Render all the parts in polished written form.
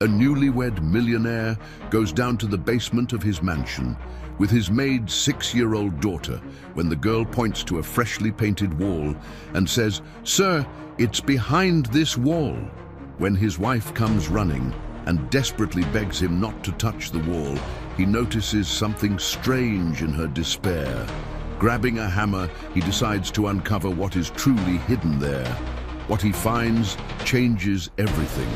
A newlywed millionaire goes down to the basement of his mansion with his maid 6-year-old daughter when the girl points to a freshly painted wall and says, "Sir, it's behind this wall." When his wife comes running and desperately begs him not to touch the wall, he notices something strange in her despair. Grabbing a hammer, he decides to uncover what is truly hidden there. What he finds changes everything.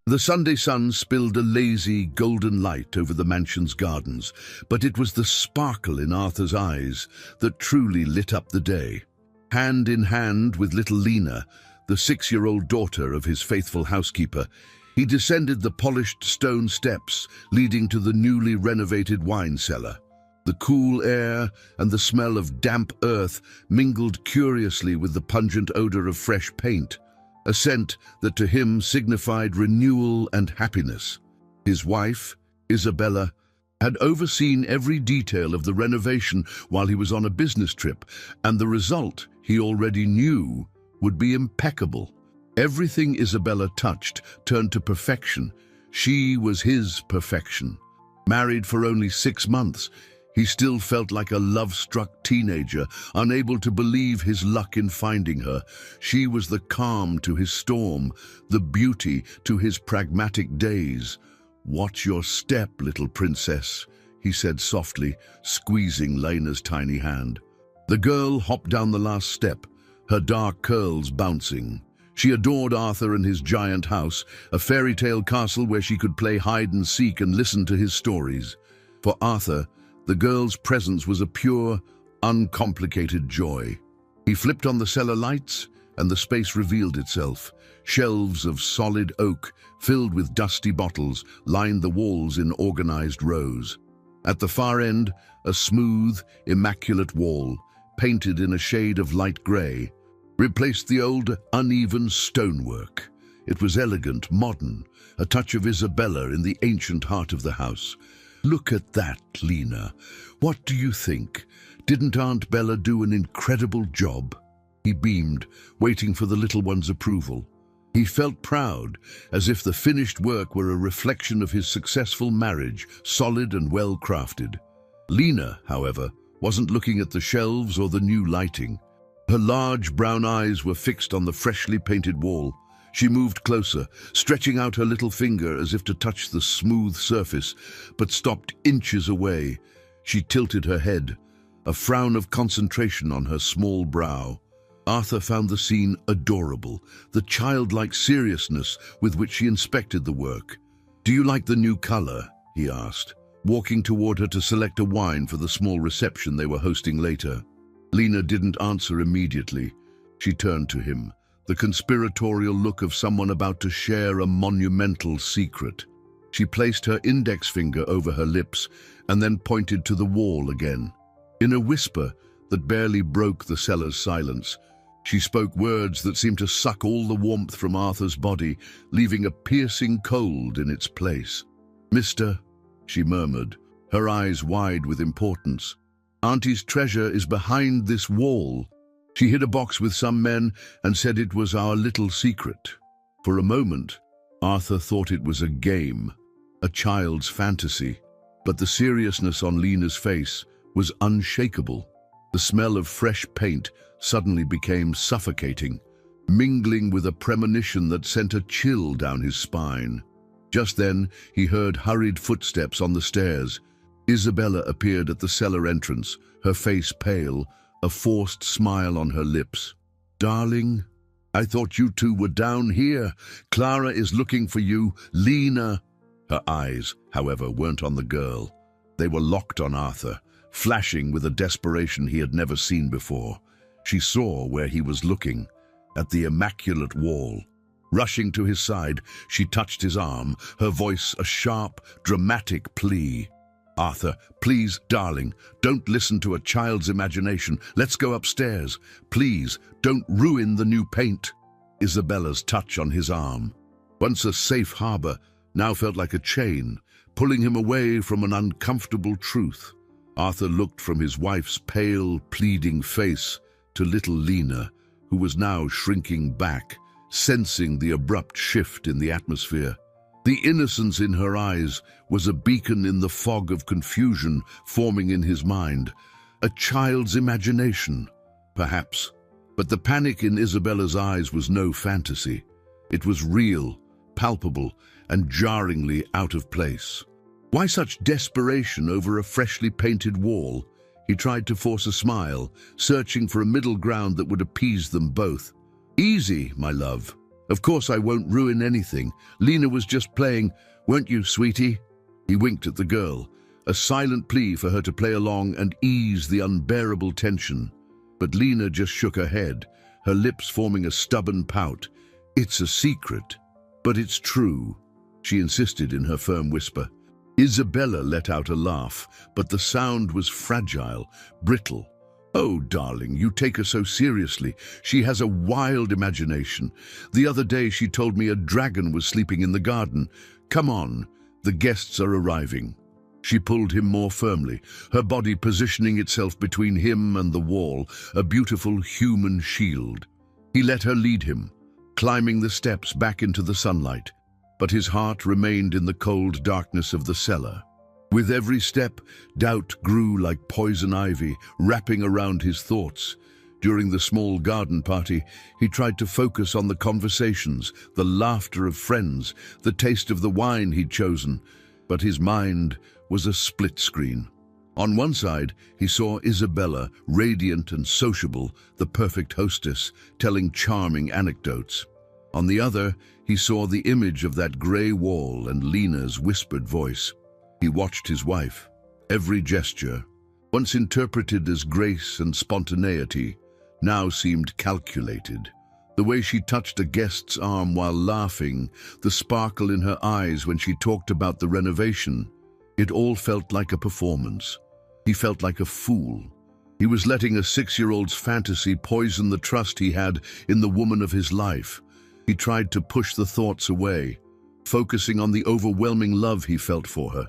The Sunday sun spilled a lazy, golden light over the mansion's gardens, but it was the sparkle in Arthur's eyes that truly lit up the day. Hand in hand with little Lena, the 6-year-old daughter of his faithful housekeeper, he descended the polished stone steps leading to the newly renovated wine cellar. The cool air and the smell of damp earth mingled curiously with the pungent odor of fresh paint, a scent that to him signified renewal and happiness. His wife, Isabella, had overseen every detail of the renovation while he was on a business trip, and the result, he already knew, would be impeccable. Everything Isabella touched turned to perfection. She was his perfection. Married for only 6 months, he still felt like a love-struck teenager, unable to believe his luck in finding her. She was the calm to his storm, the beauty to his pragmatic days. "Watch your step, little princess," he said softly, squeezing Lena's tiny hand. The girl hopped down the last step, her dark curls bouncing. She adored Arthur and his giant house, a fairy tale castle where she could play hide and seek and listen to his stories. For Arthur, the girl's presence was a pure, uncomplicated joy. He flipped on the cellar lights, and the space revealed itself. Shelves of solid oak, filled with dusty bottles, lined the walls in organized rows. At the far end, a smooth, immaculate wall, painted in a shade of light gray, replaced the old, uneven stonework. It was elegant, modern, a touch of Isabella in the ancient heart of the house. "Look at that, Lena. What do you think? Didn't Aunt Bella do an incredible job?" He beamed, waiting for the little one's approval. He felt proud, as if the finished work were a reflection of his successful marriage, solid and well-crafted. Lena, however, wasn't looking at the shelves or the new lighting. Her large brown eyes were fixed on the freshly painted wall. She moved closer, stretching out her little finger as if to touch the smooth surface, but stopped inches away. She tilted her head, a frown of concentration on her small brow. Arthur found the scene adorable, the childlike seriousness with which she inspected the work. "Do you like the new color?" he asked, walking toward her to select a wine for the small reception they were hosting later. Lena didn't answer immediately. She turned to him, the conspiratorial look of someone about to share a monumental secret. She placed her index finger over her lips and then pointed to the wall again. In a whisper that barely broke the cellar's silence, she spoke words that seemed to suck all the warmth from Arthur's body, leaving a piercing cold in its place. "Mister," she murmured, her eyes wide with importance, "Auntie's treasure is behind this wall. She hid a box with some men and said it was our little secret." For a moment, Arthur thought it was a game, a child's fantasy, but the seriousness on Lena's face was unshakable. The smell of fresh paint suddenly became suffocating, mingling with a premonition that sent a chill down his spine. Just then, he heard hurried footsteps on the stairs. Isabella appeared at the cellar entrance, her face pale, a forced smile on her lips. "Darling, I thought you two were down here. Clara is looking for you. Lena." Her eyes, however, weren't on the girl. They were locked on Arthur, flashing with a desperation he had never seen before. She saw where he was looking, at the immaculate wall. Rushing to his side, she touched his arm, her voice a sharp, dramatic plea. "Arthur, please, darling, don't listen to a child's imagination. Let's go upstairs. Please, don't ruin the new paint." Isabella's touch on his arm, once a safe harbor, now felt like a chain, pulling him away from an uncomfortable truth. Arthur looked from his wife's pale, pleading face to little Lena, who was now shrinking back, sensing the abrupt shift in the atmosphere. The innocence in her eyes was a beacon in the fog of confusion forming in his mind. A child's imagination, perhaps. But the panic in Isabella's eyes was no fantasy. It was real, palpable, and jarringly out of place. Why such desperation over a freshly painted wall? He tried to force a smile, searching for a middle ground that would appease them both. Easy, my love. Of course I won't ruin anything. Lena was just playing, weren't you, sweetie? He winked at the girl, a silent plea for her to play along and ease the unbearable tension. But Lena just shook her head, her lips forming a stubborn pout. It's a secret, but it's true, she insisted in her firm whisper. Isabella let out a laugh, but the sound was fragile, brittle. Oh, darling, you take her so seriously. She has a wild imagination. The other day she told me a dragon was sleeping in the garden. Come on, the guests are arriving. She pulled him more firmly, her body positioning itself between him and the wall, a beautiful human shield. He let her lead him, climbing the steps back into the sunlight, but his heart remained in the cold darkness of the cellar. With every step, doubt grew like poison ivy, wrapping around his thoughts. During the small garden party, he tried to focus on the conversations, the laughter of friends, the taste of the wine he'd chosen, but his mind was a split screen. On one side, he saw Isabella, radiant and sociable, the perfect hostess, telling charming anecdotes. On the other, he saw the image of that grey wall and Lena's whispered voice. He watched his wife. Every gesture, once interpreted as grace and spontaneity, now seemed calculated. The way she touched a guest's arm while laughing, the sparkle in her eyes when she talked about the renovation, it all felt like a performance. He felt like a fool. He was letting a 6-year-old's fantasy poison the trust he had in the woman of his life. He tried to push the thoughts away, focusing on the overwhelming love he felt for her.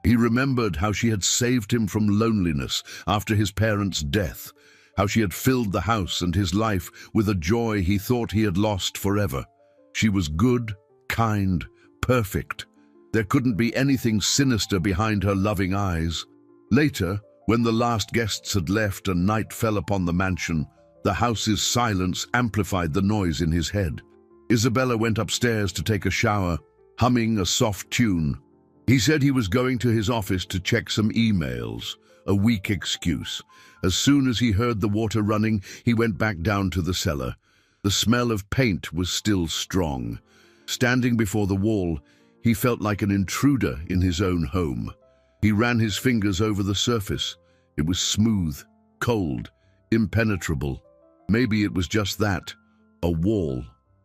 He remembered how she had saved him from loneliness after his parents' death, how she had filled the house and his life with a joy he thought he had lost forever. She was good, kind, perfect. There couldn't be anything sinister behind her loving eyes. Later, when the last guests had left and night fell upon the mansion, the house's silence amplified the noise in his head. Isabella went upstairs to take a shower, humming a soft tune. He said he was going to his office to check some emails, a weak excuse. As soon as he heard the water running, he went back down to the cellar. The smell of paint was still strong. Standing before the wall, he felt like an intruder in his own home. He ran his fingers over the surface. It was smooth, cold, impenetrable. Maybe it was just that, a wall.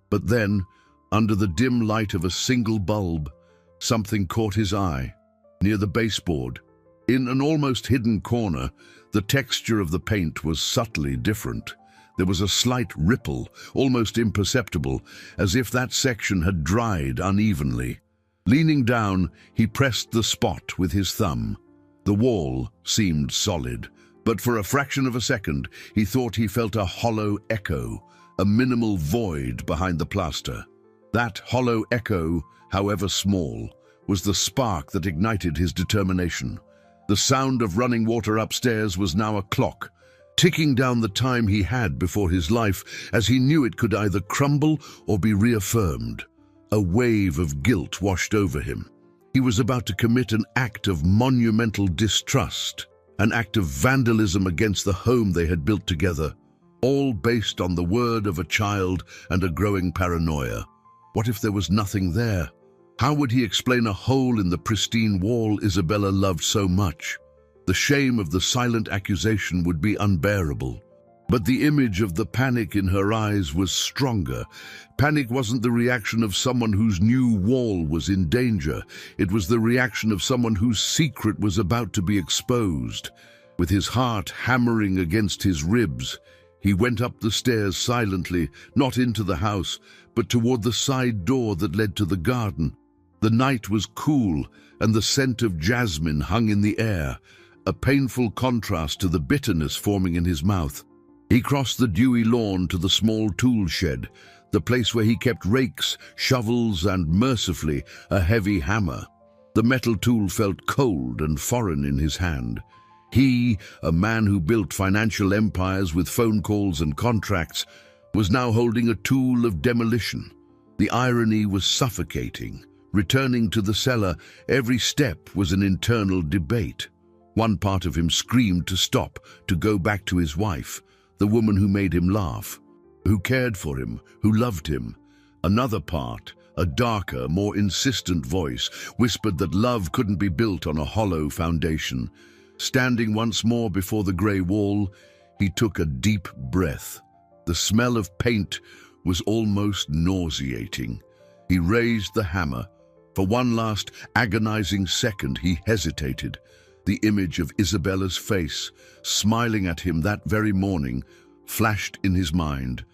But then, under the dim light of a single bulb, something caught his eye, near the baseboard. In an almost hidden corner, the texture of the paint was subtly different. There was a slight ripple, almost imperceptible, as if that section had dried unevenly. Leaning down, he pressed the spot with his thumb. The wall seemed solid, but for a fraction of a second, he thought he felt a hollow echo, a minimal void behind the plaster. That hollow echo, however small, was the spark that ignited his determination. The sound of running water upstairs was now a clock, ticking down the time he had before his life, as he knew it could either crumble or be reaffirmed. A wave of guilt washed over him. He was about to commit an act of monumental distrust, an act of vandalism against the home they had built together, all based on the word of a child and a growing paranoia. What if there was nothing there? How would he explain a hole in the pristine wall Isabella loved so much? The shame of the silent accusation would be unbearable. But the image of the panic in her eyes was stronger. Panic wasn't the reaction of someone whose new wall was in danger. It was the reaction of someone whose secret was about to be exposed. With his heart hammering against his ribs, he went up the stairs silently, not into the house, but toward the side door that led to the garden. The night was cool, and the scent of jasmine hung in the air, a painful contrast to the bitterness forming in his mouth. He crossed the dewy lawn to the small tool shed, the place where he kept rakes, shovels, and, mercifully, a heavy hammer. The metal tool felt cold and foreign in his hand. He, a man who built financial empires with phone calls and contracts, was now holding a tool of demolition. The irony was suffocating. Returning to the cellar, every step was an internal debate. One part of him screamed to stop, to go back to his wife, the woman who made him laugh, who cared for him, who loved him. Another part, a darker, more insistent voice, whispered that love couldn't be built on a hollow foundation. Standing once more before the grey wall, he took a deep breath. The smell of paint was almost nauseating. He raised the hammer. For one last agonizing second, he hesitated. The image of Isabella's face, smiling at him that very morning, flashed in his mind.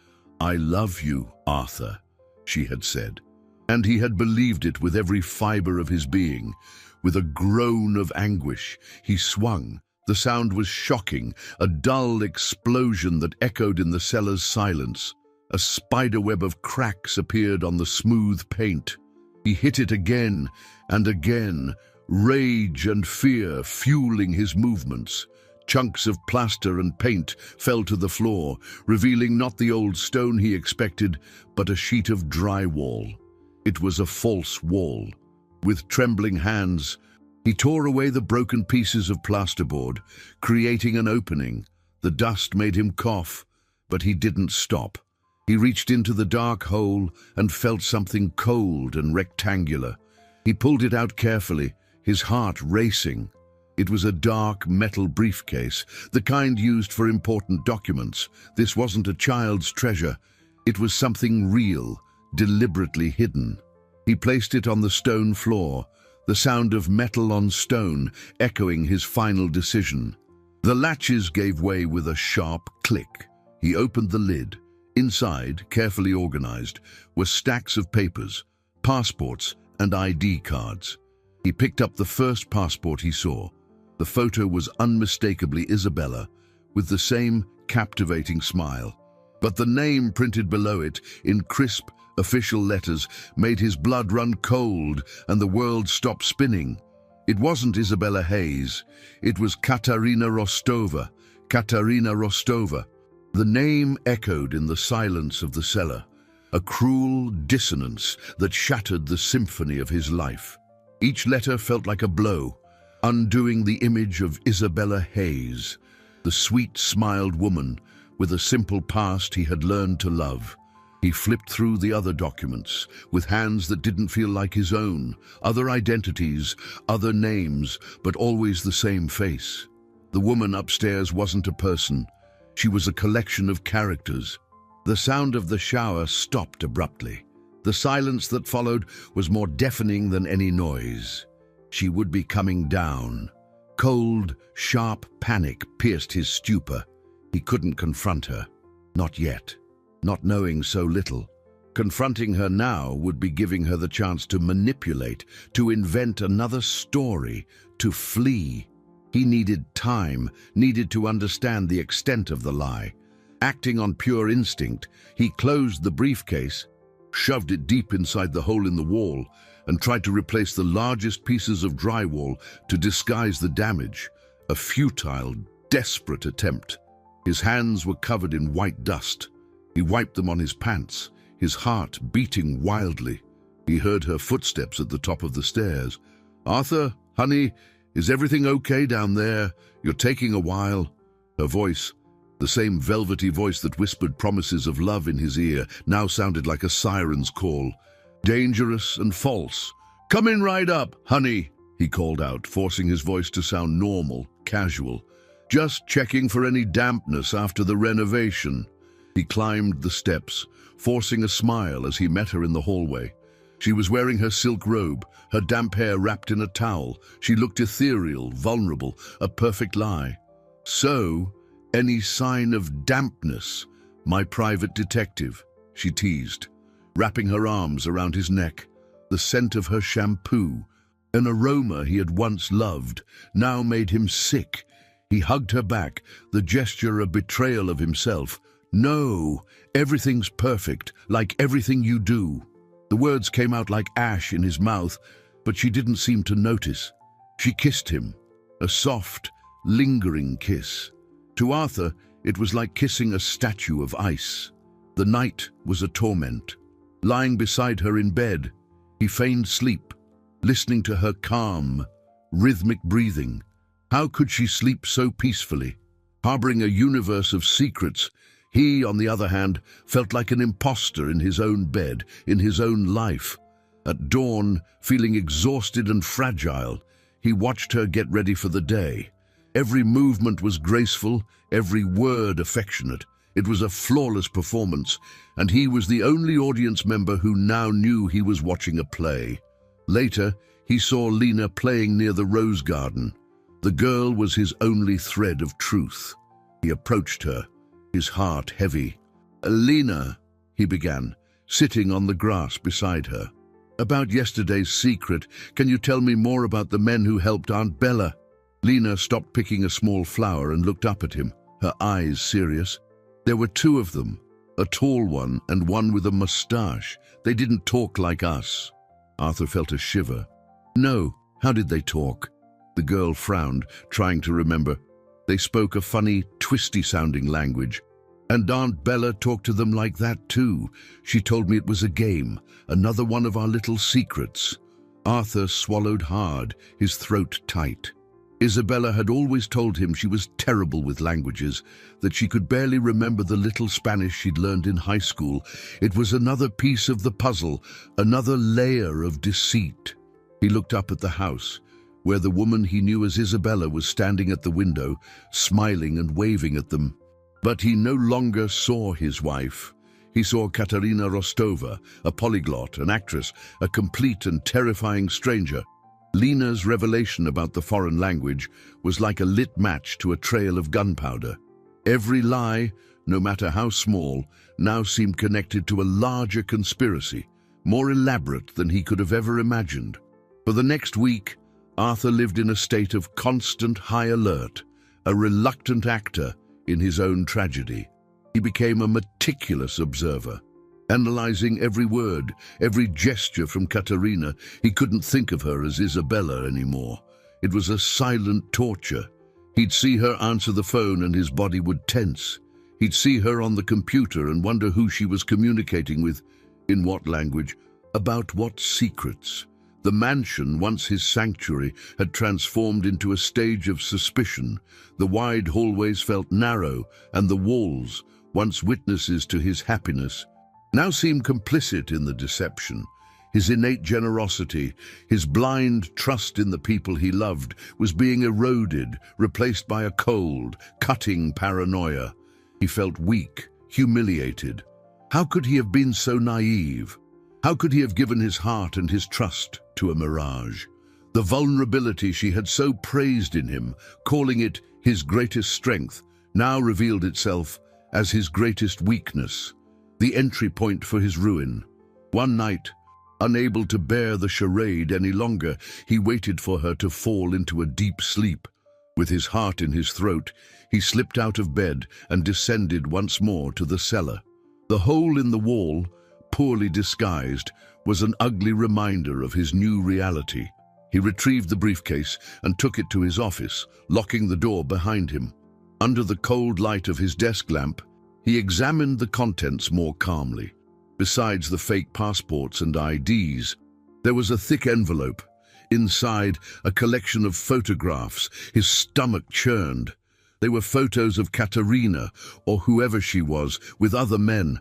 "I love you, Arthur," she had said. And he had believed it with every fiber of his being. With a groan of anguish, he swung. The sound was shocking, a dull explosion that echoed in the cellar's silence. A spiderweb of cracks appeared on the smooth paint. He hit it again and again, rage and fear fueling his movements. Chunks of plaster and paint fell to the floor, revealing not the old stone he expected, but a sheet of drywall. It was a false wall. With trembling hands, he tore away the broken pieces of plasterboard, creating an opening. The dust made him cough, but he didn't stop. He reached into the dark hole and felt something cold and rectangular. He pulled it out carefully, his heart racing. It was a dark metal briefcase, the kind used for important documents. This wasn't a child's treasure. It was something real, deliberately hidden. He placed it on the stone floor, the sound of metal on stone echoing his final decision. The latches gave way with a sharp click. He opened the lid. Inside, carefully organized, were stacks of papers, passports, and ID cards. He picked up the first passport he saw. The photo was unmistakably Isabella, with the same captivating smile. But the name printed below it, in crisp, official letters, made his blood run cold and the world stop spinning. It wasn't Isabella Hayes. It was Katarina Rostova. Katarina Rostova. The name echoed in the silence of the cellar, a cruel dissonance that shattered the symphony of his life. Each letter felt like a blow, undoing the image of Isabella Hayes, the sweet-smiled woman with a simple past he had learned to love. He flipped through the other documents, with hands that didn't feel like his own, other identities, other names, but always the same face. The woman upstairs wasn't a person. She was a collection of characters. The sound of the shower stopped abruptly. The silence that followed was more deafening than any noise. She would be coming down. Cold, sharp panic pierced his stupor. He couldn't confront her. Not yet. Not knowing so little. Confronting her now would be giving her the chance to manipulate, to invent another story, to flee. He needed time, needed to understand the extent of the lie. Acting on pure instinct, he closed the briefcase, shoved it deep inside the hole in the wall, and tried to replace the largest pieces of drywall to disguise the damage. A futile, desperate attempt. His hands were covered in white dust. He wiped them on his pants, his heart beating wildly. He heard her footsteps at the top of the stairs. "Arthur, honey, is everything okay down there? You're taking a while." Her voice, the same velvety voice that whispered promises of love in his ear, now sounded like a siren's call. Dangerous and false. "Coming right up, honey," he called out, forcing his voice to sound normal, casual. "Just checking for any dampness after the renovation." He climbed the steps, forcing a smile as he met her in the hallway. She was wearing her silk robe, her damp hair wrapped in a towel. She looked ethereal, vulnerable, a perfect lie. "So, any sign of dampness, my private detective?" she teased, wrapping her arms around his neck. The scent of her shampoo, an aroma he had once loved, now made him sick. He hugged her back, the gesture a betrayal of himself. No, everything's perfect, like everything you do. The words came out like ash in his mouth, but she didn't seem to notice. She kissed him, a soft, lingering kiss. To Arthur, it was like kissing a statue of ice. The night was a torment. Lying beside her in bed, he feigned sleep, listening to her calm, rhythmic breathing. How could she sleep so peacefully? Harboring a universe of secrets, he, on the other hand, felt like an imposter in his own bed, in his own life. At dawn, feeling exhausted and fragile, he watched her get ready for the day. Every movement was graceful, every word affectionate. It was a flawless performance, and he was the only audience member who now knew he was watching a play. Later, he saw Lena playing near the rose garden. The girl was his only thread of truth. He approached her, his heart heavy. "Lena," he began, sitting on the grass beside her. "About yesterday's secret, can you tell me more about the men who helped Aunt Bella?" Lena stopped picking a small flower and looked up at him, her eyes serious. "There were two of them, a tall one and one with a mustache. They didn't talk like us." Arthur felt a shiver. "No, how did they talk?" The girl frowned, trying to remember. "They spoke a funny, twisty-sounding language. And Aunt Bella talked to them like that too. She told me it was a game, another one of our little secrets." Arthur swallowed hard, his throat tight. Isabella had always told him she was terrible with languages, that she could barely remember the little Spanish she'd learned in high school. It was another piece of the puzzle, another layer of deceit. He looked up at the house, where the woman he knew as Isabella was standing at the window, smiling and waving at them. But he no longer saw his wife. He saw Katerina Rostova, a polyglot, an actress, a complete and terrifying stranger. Lena's revelation about the foreign language was like a lit match to a trail of gunpowder. Every lie, no matter how small, now seemed connected to a larger conspiracy, more elaborate than he could have ever imagined. For the next week, Arthur lived in a state of constant high alert, a reluctant actor in his own tragedy. He became a meticulous observer, analyzing every word, every gesture from Katerina. He couldn't think of her as Isabella anymore. It was a silent torture. He'd see her answer the phone and his body would tense. He'd see her on the computer and wonder who she was communicating with, in what language, about what secrets. The mansion, once his sanctuary, had transformed into a stage of suspicion. The wide hallways felt narrow, and the walls, once witnesses to his happiness, now seemed complicit in the deception. His innate generosity, his blind trust in the people he loved, was being eroded, replaced by a cold, cutting paranoia. He felt weak, humiliated. How could he have been so naive? How could he have given his heart and his trust to a mirage? The vulnerability she had so praised in him, calling it his greatest strength, now revealed itself as his greatest weakness, the entry point for his ruin. One night, unable to bear the charade any longer, he waited for her to fall into a deep sleep. With his heart in his throat, he slipped out of bed and descended once more to the cellar. The hole in the wall, poorly disguised, was an ugly reminder of his new reality. He retrieved the briefcase and took it to his office, locking the door behind him. Under the cold light of his desk lamp, he examined the contents more calmly. Besides the fake passports and IDs, there was a thick envelope. Inside, a collection of photographs. His stomach churned. They were photos of Katerina, or whoever she was, with other men,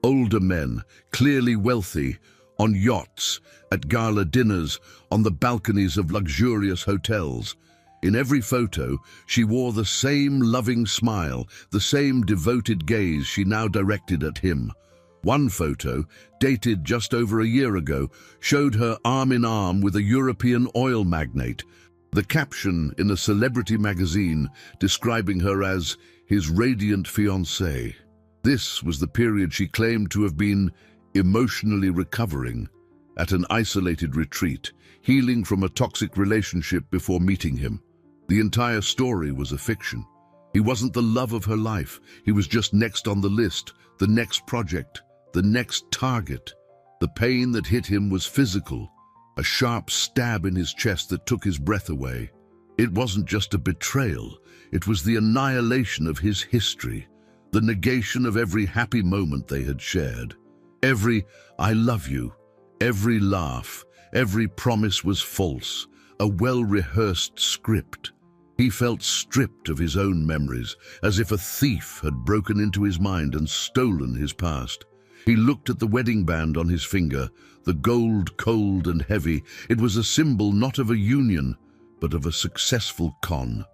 older men, clearly wealthy, on yachts, at gala dinners, on the balconies of luxurious hotels. In every photo, she wore the same loving smile, the same devoted gaze she now directed at him. One photo, dated just over a year ago, showed her arm in arm with a European oil magnate. The caption in a celebrity magazine describing her as his radiant fiancée. This was the period she claimed to have been emotionally recovering, at an isolated retreat, healing from a toxic relationship before meeting him. The entire story was a fiction. He wasn't the love of her life. He was just next on the list, the next project, the next target. The pain that hit him was physical, a sharp stab in his chest that took his breath away. It wasn't just a betrayal, it was the annihilation of his history, the negation of every happy moment they had shared. Every "I love you," every laugh, every promise was false, a well-rehearsed script. He felt stripped of his own memories, as if a thief had broken into his mind and stolen his past. He looked at the wedding band on his finger, the gold cold and heavy. It was a symbol not of a union, but of a successful con.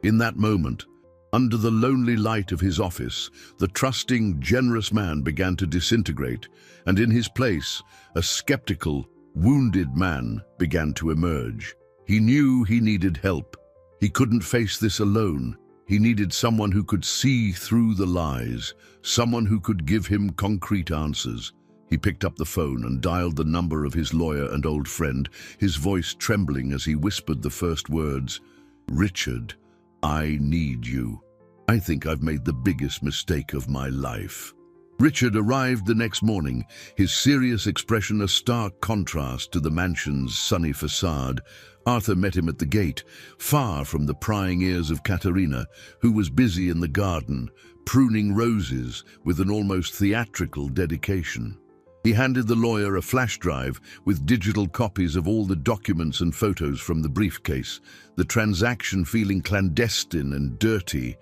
In that moment, under the lonely light of his office, the trusting, generous man began to disintegrate, and in his place, a skeptical, wounded man began to emerge. He knew he needed help. He couldn't face this alone. He needed someone who could see through the lies, someone who could give him concrete answers. He picked up the phone and dialed the number of his lawyer and old friend, his voice trembling as he whispered the first words, "Richard, I need you. I think I've made the biggest mistake of my life." Richard arrived the next morning, his serious expression a stark contrast to the mansion's sunny facade. Arthur met him at the gate, far from the prying ears of Katerina, who was busy in the garden, pruning roses with an almost theatrical dedication. He handed the lawyer a flash drive with digital copies of all the documents and photos from the briefcase, the transaction feeling clandestine and dirty.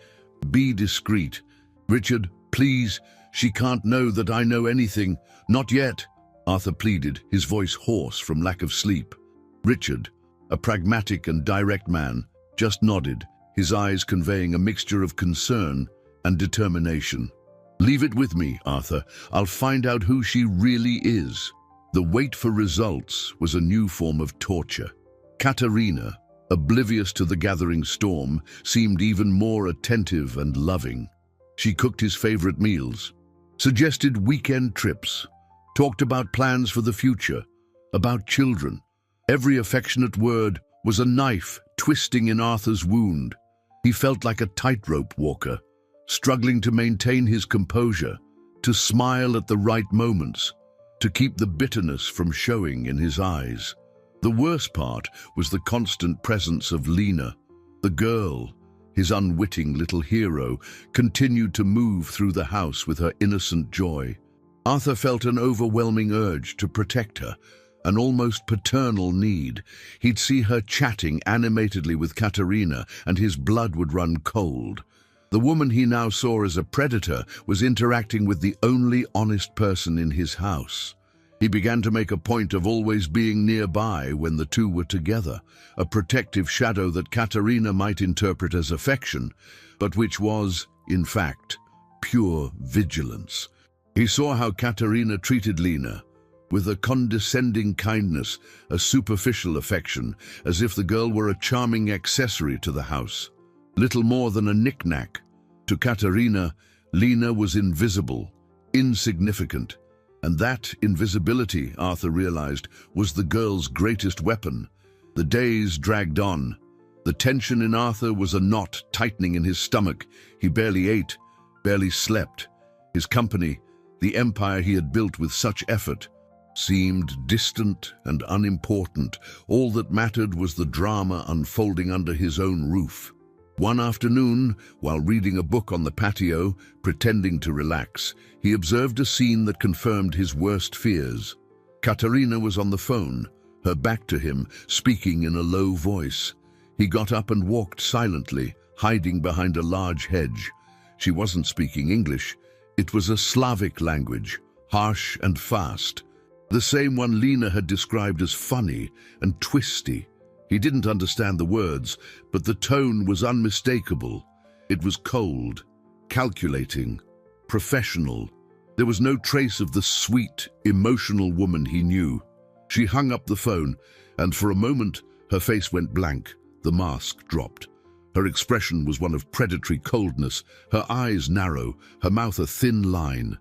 "Be discreet. Richard, please, she can't know that I know anything. Not yet," Arthur pleaded, his voice hoarse from lack of sleep. Richard, a pragmatic and direct man, just nodded, his eyes conveying a mixture of concern and determination. "Leave it with me, Arthur. I'll find out who she really is." The wait for results was a new form of torture. Katerina, oblivious to the gathering storm, seemed even more attentive and loving. She cooked his favorite meals, suggested weekend trips, talked about plans for the future, about children. Every affectionate word was a knife twisting in Arthur's wound. He felt like a tightrope walker, struggling to maintain his composure, to smile at the right moments, to keep the bitterness from showing in his eyes. The worst part was the constant presence of Lena. The girl, his unwitting little hero, continued to move through the house with her innocent joy. Arthur felt an overwhelming urge to protect her, an almost paternal need. He'd see her chatting animatedly with Katerina, and his blood would run cold. The woman he now saw as a predator was interacting with the only honest person in his house. He began to make a point of always being nearby when the two were together, a protective shadow that Katerina might interpret as affection, but which was, in fact, pure vigilance. He saw how Katerina treated Lena, with a condescending kindness, a superficial affection, as if the girl were a charming accessory to the house. Little more than a knick-knack. To Katerina, Lena was invisible, insignificant, and that invisibility, Arthur realized, was the girl's greatest weapon. The days dragged on. The tension in Arthur was a knot tightening in his stomach. He barely ate, barely slept. His company, the empire he had built with such effort, seemed distant and unimportant. All that mattered was the drama unfolding under his own roof. One afternoon, while reading a book on the patio, pretending to relax, he observed a scene that confirmed his worst fears. Katerina was on the phone, her back to him, speaking in a low voice. He got up and walked silently, hiding behind a large hedge. She wasn't speaking English. It was a Slavic language, harsh and fast. The same one Lena had described as funny and twisty. He didn't understand the words, but the tone was unmistakable. It was cold, calculating, professional. There was no trace of the sweet, emotional woman he knew. She hung up the phone, and for a moment, her face went blank. The mask dropped. Her expression was one of predatory coldness, her eyes narrow, her mouth a thin line.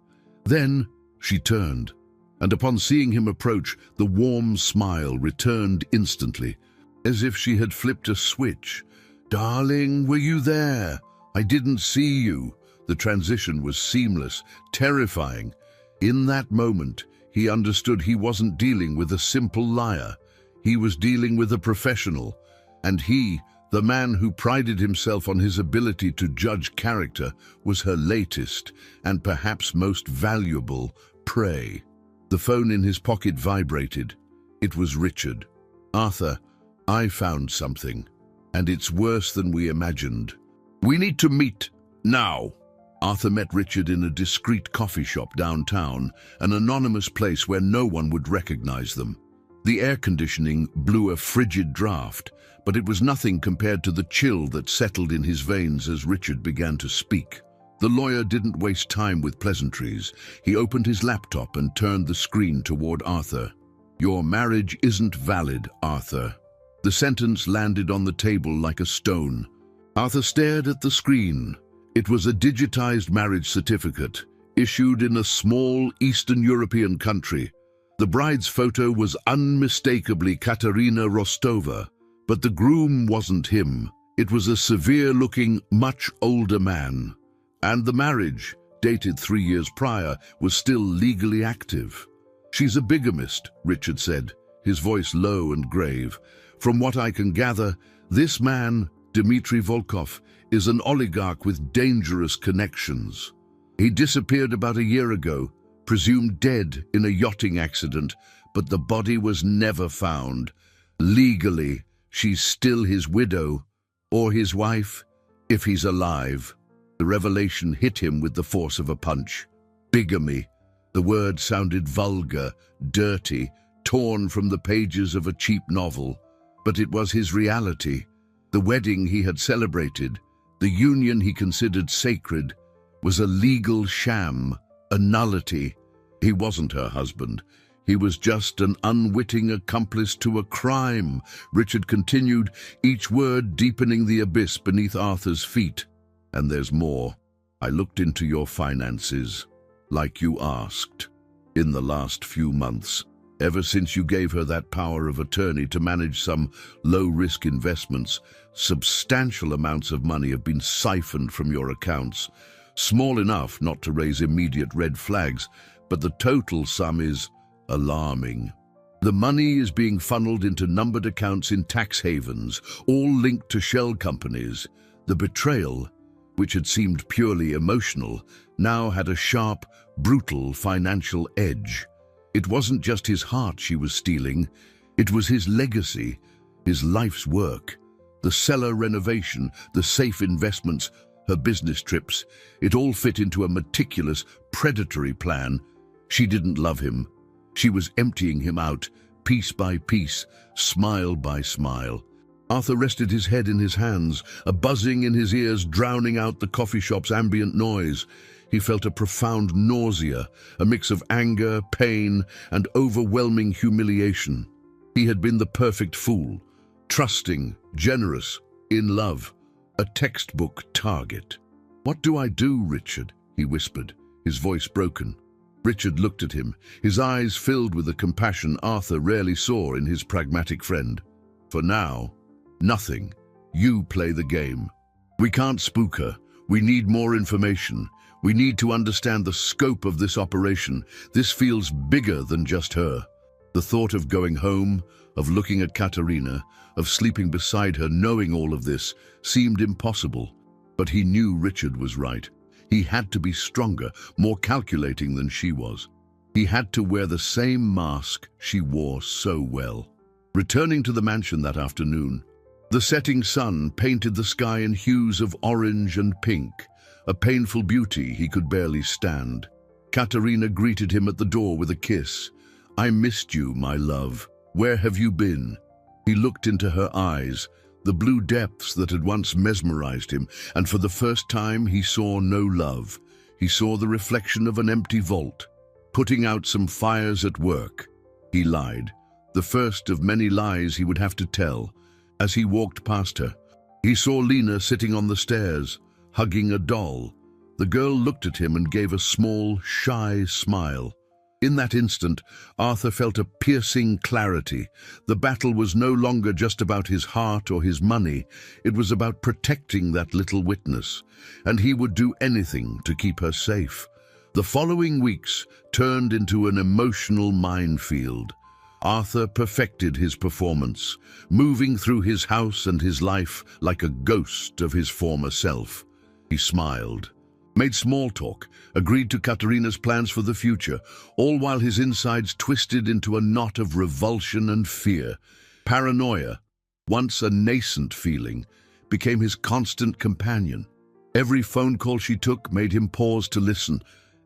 Then she turned, and upon seeing him approach, the warm smile returned instantly, as if she had flipped a switch. "Darling, were you there?" I didn't see you. The transition was seamless, terrifying. In that moment, he understood he wasn't dealing with a simple liar. He was dealing with a professional. And he, the man who prided himself on his ability to judge character, was her latest and perhaps most valuable prey. The phone in his pocket vibrated. It was Richard. "Arthur, I found something, and it's worse than we imagined. We need to meet now." Arthur met Richard in a discreet coffee shop downtown, an anonymous place where no one would recognize them. The air conditioning blew a frigid draft, but it was nothing compared to the chill that settled in his veins as Richard began to speak. The lawyer didn't waste time with pleasantries. He opened his laptop and turned the screen toward Arthur. "Your marriage isn't valid, Arthur." The sentence landed on the table like a stone. Arthur stared at the screen. It was a digitized marriage certificate, issued in a small Eastern European country. The bride's photo was unmistakably Katerina Rostova, but the groom wasn't him. It was a severe-looking, much older man. And the marriage, dated 3 years prior, was still legally active. "She's a bigamist," Richard said, his voice low and grave. "From what I can gather, this man, Dmitry Volkov, is an oligarch with dangerous connections. He disappeared about a year ago, presumed dead in a yachting accident, but the body was never found. Legally, she's still his widow, or his wife, if he's alive." The revelation hit him with the force of a punch. Bigamy. The word sounded vulgar, dirty, torn from the pages of a cheap novel. But it was his reality. The wedding he had celebrated, the union he considered sacred, was a legal sham, a nullity. He wasn't her husband. He was just an unwitting accomplice to a crime. Richard continued, each word deepening the abyss beneath Arthur's feet. "And there's more. I looked into your finances, like you asked, in the last few months. Ever since you gave her that power of attorney to manage some low-risk investments, substantial amounts of money have been siphoned from your accounts. Small enough not to raise immediate red flags, but the total sum is alarming. The money is being funneled into numbered accounts in tax havens, all linked to shell companies. The betrayal, which had seemed purely emotional, now had a sharp, brutal financial edge. It wasn't just his heart she was stealing, it was his legacy, his life's work. The cellar renovation, the safe investments, her business trips, it all fit into a meticulous, predatory plan. She didn't love him. She was emptying him out, piece by piece, smile by smile. Arthur rested his head in his hands, a buzzing in his ears drowning out the coffee shop's ambient noise. He felt a profound nausea, a mix of anger, pain, and overwhelming humiliation. He had been the perfect fool, trusting, generous, in love, a textbook target. "What do I do, Richard?" he whispered, his voice broken. Richard looked at him, his eyes filled with the compassion Arthur rarely saw in his pragmatic friend. "For now, nothing. You play the game. We can't spook her. We need more information. We need to understand the scope of this operation. This feels bigger than just her." The thought of going home, of looking at Katerina, of sleeping beside her, knowing all of this, seemed impossible. But he knew Richard was right. He had to be stronger, more calculating than she was. He had to wear the same mask she wore so well. Returning to the mansion that afternoon, the setting sun painted the sky in hues of orange and pink, a painful beauty he could barely stand. Katerina greeted him at the door with a kiss. "I missed you, my love. Where have you been?" He looked into her eyes, the blue depths that had once mesmerized him, and for the first time he saw no love. He saw the reflection of an empty vault, putting out some fires at work. He lied, the first of many lies he would have to tell. As he walked past her, he saw Lena sitting on the stairs, hugging a doll. The girl looked at him and gave a small, shy smile. In that instant, Arthur felt a piercing clarity. The battle was no longer just about his heart or his money. It was about protecting that little witness, and he would do anything to keep her safe. The following weeks turned into an emotional minefield. Arthur perfected his performance, moving through his house and his life like a ghost of his former self. He smiled, made small talk, agreed to Katerina's plans for the future, all while his insides twisted into a knot of revulsion and fear. Paranoia, once a nascent feeling, became his constant companion. Every phone call she took made him pause to listen.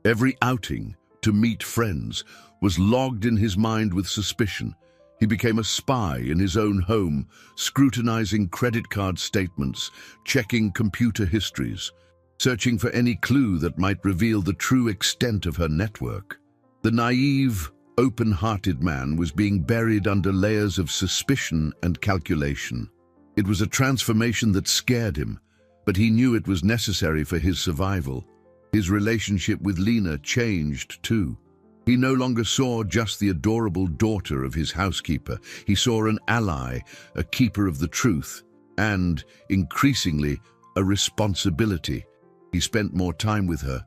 Every outing, to meet friends, was logged in his mind with suspicion. He became a spy in his own home, scrutinizing credit card statements, checking computer histories, searching for any clue that might reveal the true extent of her network. The naive, open-hearted man was being buried under layers of suspicion and calculation. It was a transformation that scared him, but he knew it was necessary for his survival. His relationship with Lena changed too. He no longer saw just the adorable daughter of his housekeeper. He saw an ally, a keeper of the truth, and, increasingly, a responsibility. He spent more time with her,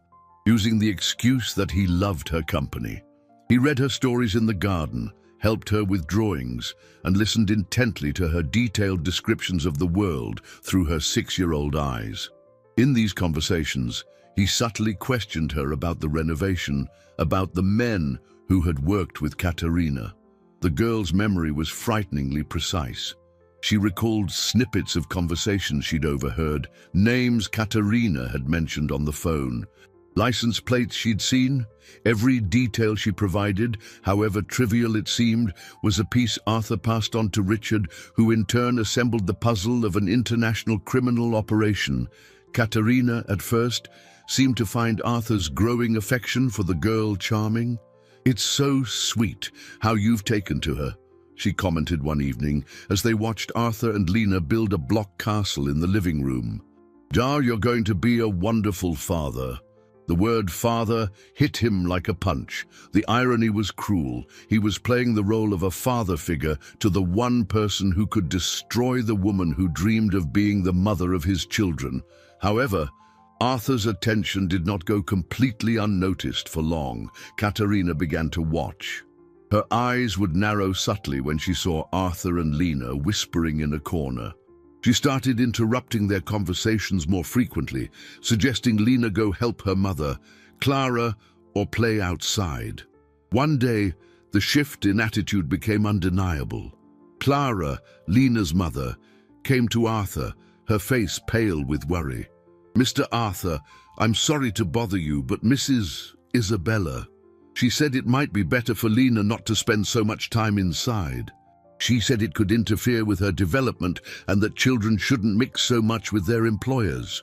using the excuse that he loved her company. He read her stories in the garden, helped her with drawings, and listened intently to her detailed descriptions of the world through her 6-year-old eyes. In these conversations, he subtly questioned her about the renovation, about the men who had worked with Katerina. The girl's memory was frighteningly precise. She recalled snippets of conversations she'd overheard, names Katerina had mentioned on the phone, license plates she'd seen. Every detail she provided, however trivial it seemed, was a piece Arthur passed on to Richard, who in turn assembled the puzzle of an international criminal operation. Katerina, at first, seemed to find Arthur's growing affection for the girl charming. "It's so sweet how you've taken to her," she commented one evening as they watched Arthur and Lena build a block castle in the living room. "Jar, you're going to be a wonderful father." The word father hit him like a punch. The irony was cruel. He was playing the role of a father figure to the one person who could destroy the woman who dreamed of being the mother of his children. However, Arthur's attention did not go completely unnoticed for long. Katerina began to watch. Her eyes would narrow subtly when she saw Arthur and Lena whispering in a corner. She started interrupting their conversations more frequently, suggesting Lena go help her mother, Clara, or play outside. One day, the shift in attitude became undeniable. Clara, Lena's mother, came to Arthur, her face pale with worry. "Mr. Arthur, I'm sorry to bother you, but Mrs. Isabella, she said it might be better for Lena not to spend so much time inside. She said it could interfere with her development and that children shouldn't mix so much with their employers."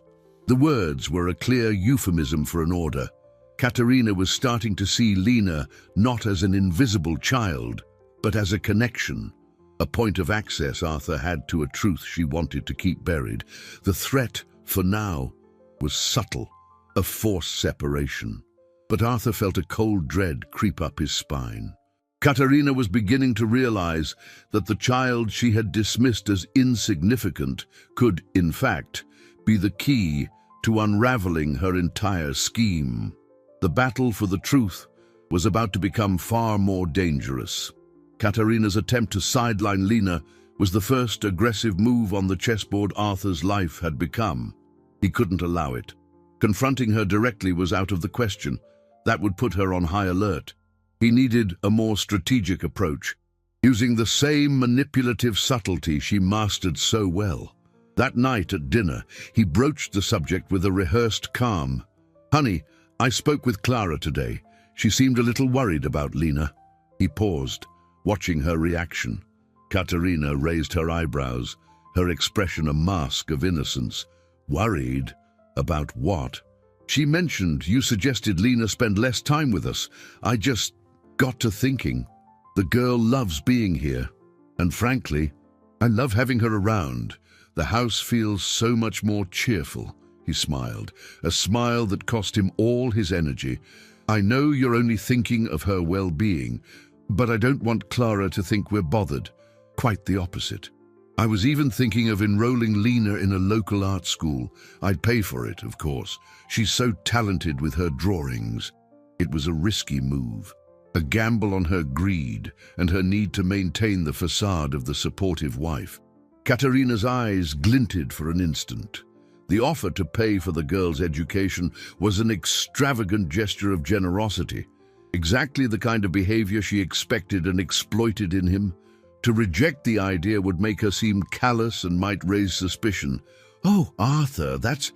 The words were a clear euphemism for an order. Katerina was starting to see Lena not as an invisible child, but as a connection, a point of access Arthur had to a truth she wanted to keep buried. The threat, for now, was subtle, a forced separation. But Arthur felt a cold dread creep up his spine. Katerina was beginning to realize that the child she had dismissed as insignificant could, in fact, be the key to unraveling her entire scheme. The battle for the truth was about to become far more dangerous. Katerina's attempt to sideline Lena was the first aggressive move on the chessboard Arthur's life had become. He couldn't allow it. Confronting her directly was out of the question. That would put her on high alert. He needed a more strategic approach, using the same manipulative subtlety she mastered so well. That night at dinner, he broached the subject with a rehearsed calm. "Honey, I spoke with Clara today. She seemed a little worried about Lena." He paused, watching her reaction. Katerina raised her eyebrows, her expression a mask of innocence. "Worried? About what?" "She mentioned you suggested Lena spend less time with us. I just got to thinking. The girl loves being here. And frankly, I love having her around. The house feels so much more cheerful." He smiled, a smile that cost him all his energy. I know you're only thinking of her well-being, but I don't want Clara to think we're bothered. Quite the opposite. I was even thinking of enrolling Lena in a local art school. I'd pay for it, of course. She's so talented with her drawings. It was a risky move, a gamble on her greed and her need to maintain the facade of the supportive wife. Katerina's eyes glinted for an instant. The offer to pay for the girl's education was an extravagant gesture of generosity, exactly the kind of behavior she expected and exploited in him. To reject the idea would make her seem callous and might raise suspicion. "Oh, Arthur, that's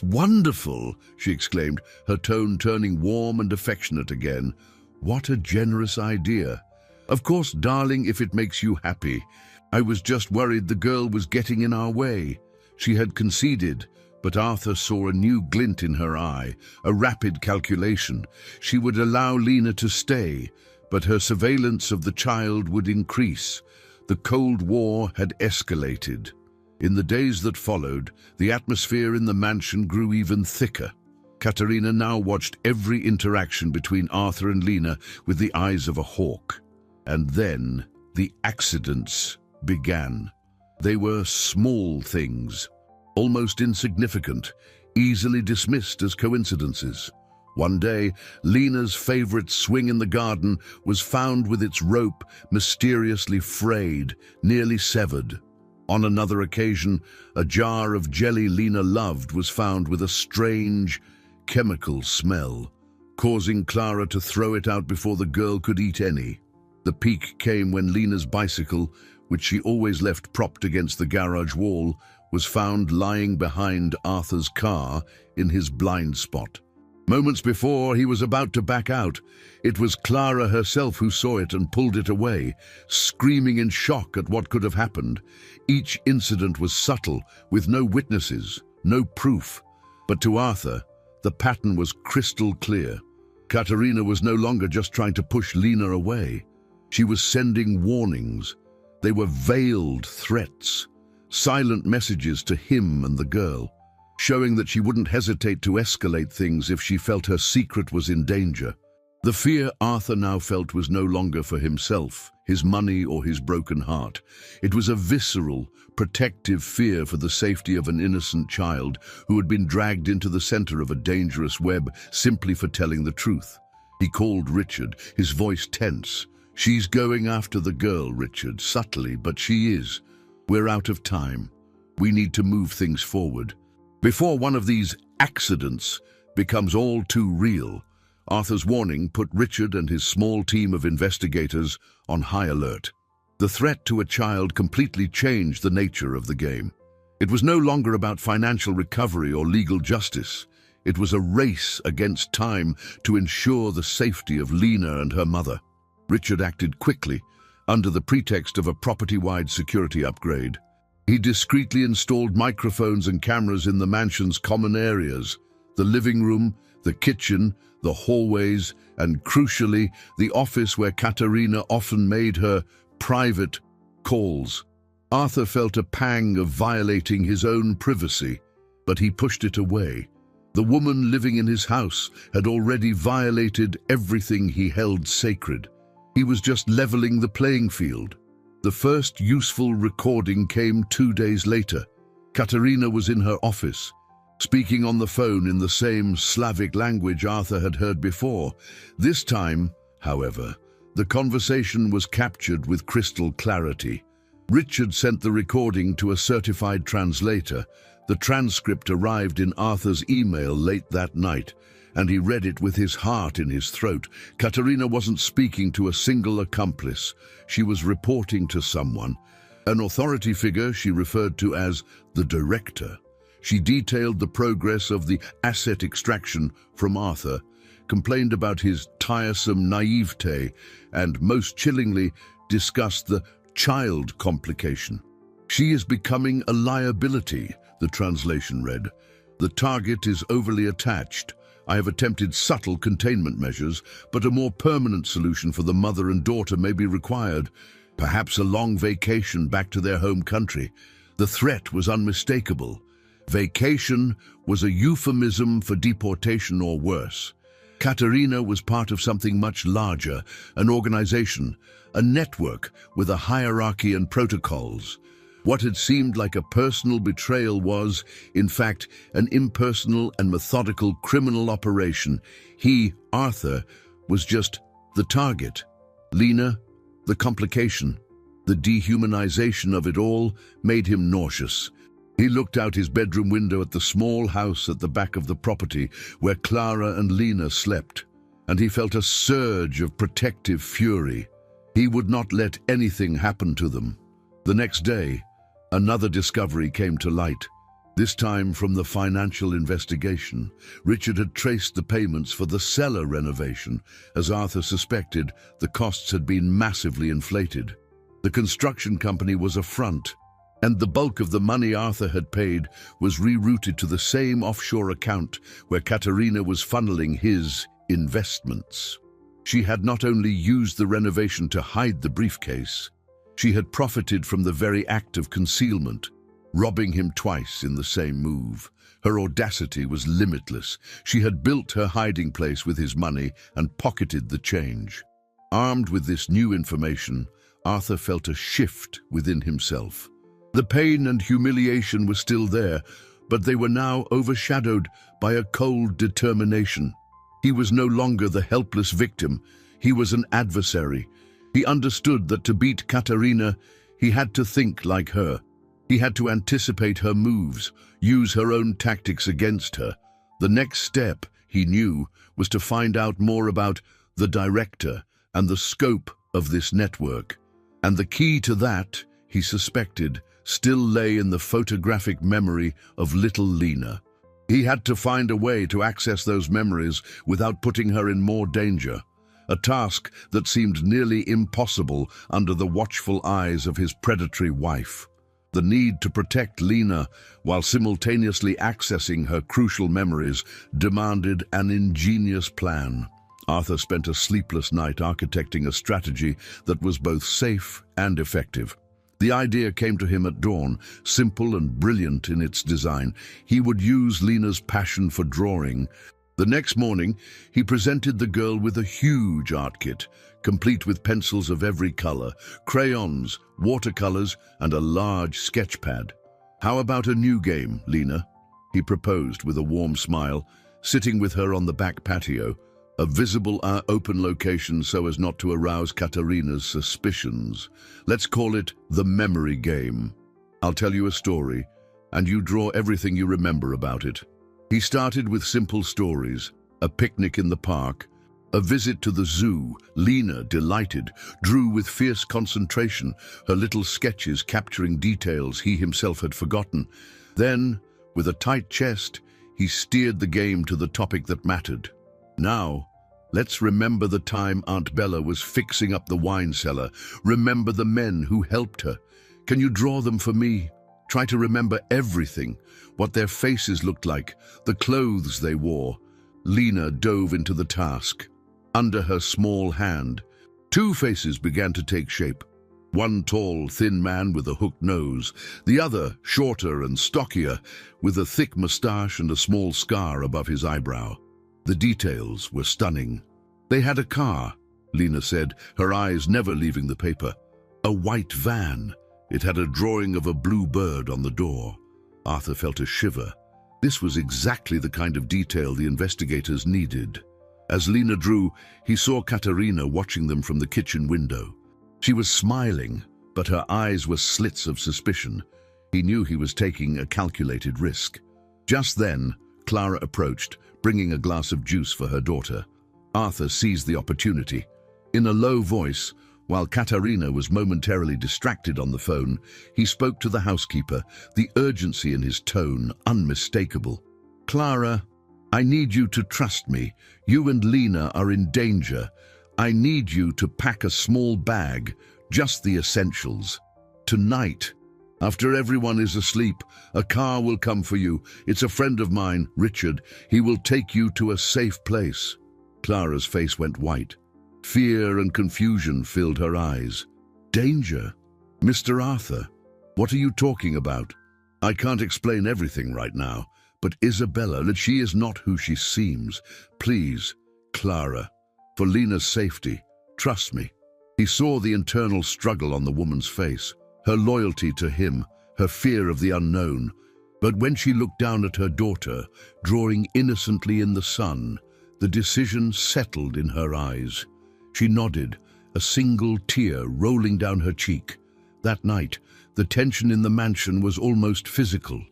wonderful," she exclaimed, her tone turning warm and affectionate again. "What a generous idea. Of course, darling, if it makes you happy. I was just worried the girl was getting in our way." She had conceded, but Arthur saw a new glint in her eye, a rapid calculation. She would allow Lena to stay, but her surveillance of the child would increase. The Cold War had escalated. In the days that followed, the atmosphere in the mansion grew even thicker. Katerina now watched every interaction between Arthur and Lena with the eyes of a hawk. And then the accidents began. They were small things, almost insignificant, easily dismissed as coincidences. One day, Lena's favorite swing in the garden was found with its rope mysteriously frayed, nearly severed. On another occasion, a jar of jelly Lena loved was found with a strange, chemical smell, causing Clara to throw it out before the girl could eat any. The peak came when Lena's bicycle, which she always left propped against the garage wall, was found lying behind Arthur's car in his blind spot. Moments before, he was about to back out. It was Clara herself who saw it and pulled it away, screaming in shock at what could have happened. Each incident was subtle, with no witnesses, no proof. But to Arthur, the pattern was crystal clear. Katerina was no longer just trying to push Lena away. She was sending warnings. They were veiled threats, silent messages to him and the girl, showing that she wouldn't hesitate to escalate things if she felt her secret was in danger. The fear Arthur now felt was no longer for himself, his money, or his broken heart. It was a visceral, protective fear for the safety of an innocent child who had been dragged into the center of a dangerous web simply for telling the truth. He called Richard, his voice tense. "She's going after the girl, Richard, subtly, but she is. We're out of time. We need to move things forward." Before one of these accidents becomes all too real, Arthur's warning put Richard and his small team of investigators on high alert. The threat to a child completely changed the nature of the game. It was no longer about financial recovery or legal justice. It was a race against time to ensure the safety of Lena and her mother. Richard acted quickly, under the pretext of a property-wide security upgrade. He discreetly installed microphones and cameras in the mansion's common areas, the living room, the kitchen, the hallways, and crucially, the office where Katerina often made her private calls. Arthur felt a pang of violating his own privacy, but he pushed it away. The woman living in his house had already violated everything he held sacred. He was just leveling the playing field. The first useful recording came 2 days later. Katerina was in her office, speaking on the phone in the same Slavic language Arthur had heard before. This time, however, the conversation was captured with crystal clarity. Richard sent the recording to a certified translator. The transcript arrived in Arthur's email late that night, and he read it with his heart in his throat. Katerina wasn't speaking to a single accomplice. She was reporting to someone, an authority figure she referred to as the director. She detailed the progress of the asset extraction from Arthur, complained about his tiresome naivete, and most chillingly discussed the child complication. "She is becoming a liability," the translation read. "The target is overly attached. I have attempted subtle containment measures, but a more permanent solution for the mother and daughter may be required. Perhaps a long vacation back to their home country." The threat was unmistakable. Vacation was a euphemism for deportation or worse. Katerina was part of something much larger, an organization, a network with a hierarchy and protocols. What had seemed like a personal betrayal was, in fact, an impersonal and methodical criminal operation. He, Arthur, was just the target. Lena, the complication. The dehumanization of it all made him nauseous. He looked out his bedroom window at the small house at the back of the property where Clara and Lena slept, and he felt a surge of protective fury. He would not let anything happen to them. The next day, another discovery came to light, this time from the financial investigation. Richard had traced the payments for the cellar renovation. As Arthur suspected, the costs had been massively inflated. The construction company was a front, and the bulk of the money Arthur had paid was rerouted to the same offshore account where Katerina was funneling his investments. She had not only used the renovation to hide the briefcase, she had profited from the very act of concealment, robbing him twice in the same move. Her audacity was limitless. She had built her hiding place with his money and pocketed the change. Armed with this new information, Arthur felt a shift within himself. The pain and humiliation were still there, but they were now overshadowed by a cold determination. He was no longer the helpless victim. He was an adversary. He understood that to beat Katerina, he had to think like her. He had to anticipate her moves, use her own tactics against her. The next step, he knew, was to find out more about the director and the scope of this network. And the key to that, he suspected, still lay in the photographic memory of little Lena. He had to find a way to access those memories without putting her in more danger, a task that seemed nearly impossible under the watchful eyes of his predatory wife. The need to protect Lena while simultaneously accessing her crucial memories demanded an ingenious plan. Arthur spent a sleepless night architecting a strategy that was both safe and effective. The idea came to him at dawn, simple and brilliant in its design. He would use Lena's passion for drawing. The next morning, he presented the girl with a huge art kit, complete with pencils of every color, crayons, watercolors, and a large sketch pad. "How about a new game, Lena?" he proposed with a warm smile, sitting with her on the back patio, a visible open location so as not to arouse Katerina's suspicions. "Let's call it the memory game. I'll tell you a story, and you draw everything you remember about it." He started with simple stories: a picnic in the park, a visit to the zoo. Lena, delighted, drew with fierce concentration, her little sketches capturing details he himself had forgotten. Then, with a tight chest, he steered the game to the topic that mattered. "Now, let's remember the time Aunt Bella was fixing up the wine cellar. Remember the men who helped her. Can you draw them for me? Try to remember everything, what their faces looked like, the clothes they wore." Lena dove into the task. Under her small hand, two faces began to take shape. One tall, thin man with a hooked nose, the other shorter and stockier, with a thick mustache and a small scar above his eyebrow. The details were stunning. "They had a car," Lena said, her eyes never leaving the paper. "A white van. It had a drawing of a blue bird on the door." Arthur felt a shiver. This was exactly the kind of detail the investigators needed. As Lena drew, he saw Katerina watching them from the kitchen window. She was smiling, but her eyes were slits of suspicion. He knew he was taking a calculated risk. Just then, Clara approached, bringing a glass of juice for her daughter. Arthur seized the opportunity. In a low voice, while Katerina was momentarily distracted on the phone, he spoke to the housekeeper, the urgency in his tone unmistakable. "Clara, I need you to trust me. You and Lena are in danger. I need you to pack a small bag, just the essentials. Tonight, after everyone is asleep, a car will come for you. It's a friend of mine, Richard. He will take you to a safe place." Clara's face went white. Fear and confusion filled her eyes. "Danger? Mr. Arthur, what are you talking about?" "I can't explain everything right now, but Isabella, she is not who she seems. Please, Clara. For Lena's safety, trust me. He saw the internal struggle on the woman's face, her loyalty to him, her fear of the unknown. But when she looked down at her daughter, drawing innocently in the sun, the decision settled in her eyes. She nodded, a single tear rolling down her cheek. That night, the tension in the mansion was almost physical.